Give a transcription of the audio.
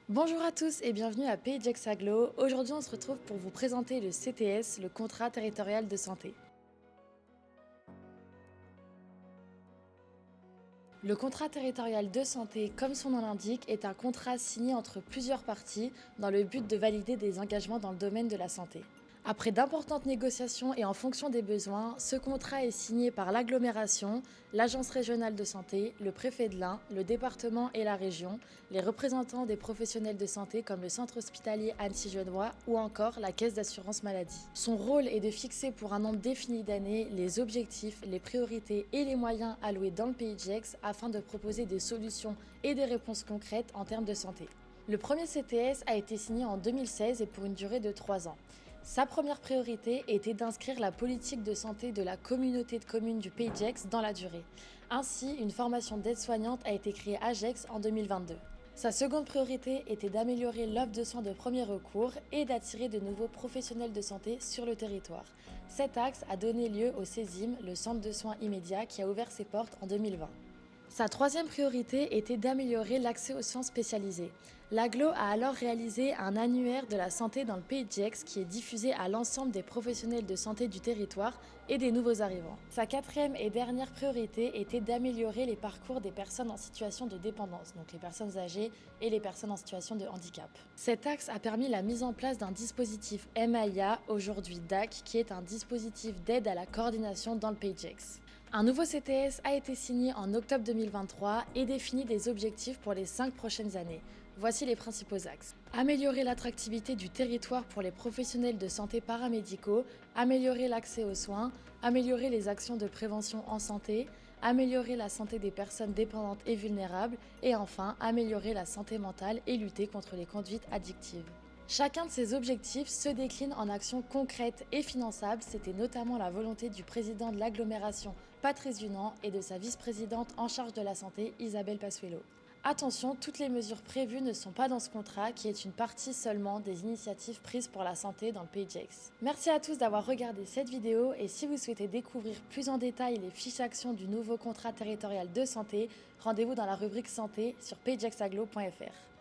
Bonjour à tous et bienvenue à PayJex Aglo. Aujourd'hui, on se retrouve pour vous présenter le CTS, le contrat territorial de santé. Le contrat territorial de santé, comme son nom l'indique, est un contrat signé entre plusieurs parties dans le but de valider des engagements dans le domaine de la santé. Après d'importantes négociations et en fonction des besoins, ce contrat est signé par l'agglomération, l'agence régionale de santé, le préfet de l'Ain, le département et la région, les représentants des professionnels de santé comme le centre hospitalier Annecy-Genevois ou encore la caisse d'assurance maladie. Son rôle est de fixer pour un nombre défini d'années les objectifs, les priorités et les moyens alloués dans le PayJex afin de proposer des solutions et des réponses concrètes en termes de santé. Le premier CTS a été signé en 2016 et pour une durée de 3 ans. Sa première priorité était d'inscrire la politique de santé de la communauté de communes du PayJex dans la durée. Ainsi, une formation d'aide-soignante a été créée à Gex en 2022. Sa seconde priorité était d'améliorer l'offre de soins de premier recours et d'attirer de nouveaux professionnels de santé sur le territoire. Cet axe a donné lieu au CESIM, le centre de soins immédiats qui a ouvert ses portes en 2020. Sa troisième priorité était d'améliorer l'accès aux soins spécialisés. L'AGLO a alors réalisé un annuaire de la santé dans le PayJex qui est diffusé à l'ensemble des professionnels de santé du territoire et des nouveaux arrivants. Sa quatrième et dernière priorité était d'améliorer les parcours des personnes en situation de dépendance, donc les personnes âgées et les personnes en situation de handicap. Cet axe a permis la mise en place d'un dispositif MAIA, aujourd'hui DAC, qui est un dispositif d'aide à la coordination dans le PayJex. Un nouveau CTS a été signé en octobre 2023 et définit des objectifs pour les 5 prochaines années. Voici les principaux axes. Améliorer l'attractivité du territoire pour les professionnels de santé paramédicaux, améliorer l'accès aux soins, améliorer les actions de prévention en santé, améliorer la santé des personnes dépendantes et vulnérables et enfin améliorer la santé mentale et lutter contre les conduites addictives. Chacun de ces objectifs se décline en actions concrètes et finançables. C'était notamment la volonté du président de l'agglomération, Patrice Dunant, et de sa vice-présidente en charge de la santé, Isabelle Passuelo. Attention, toutes les mesures prévues ne sont pas dans ce contrat, qui est une partie seulement des initiatives prises pour la santé dans le PayJex. Merci à tous d'avoir regardé cette vidéo et si vous souhaitez découvrir plus en détail les fiches actions du nouveau contrat territorial de santé, rendez-vous dans la rubrique santé sur payjexaglo.fr.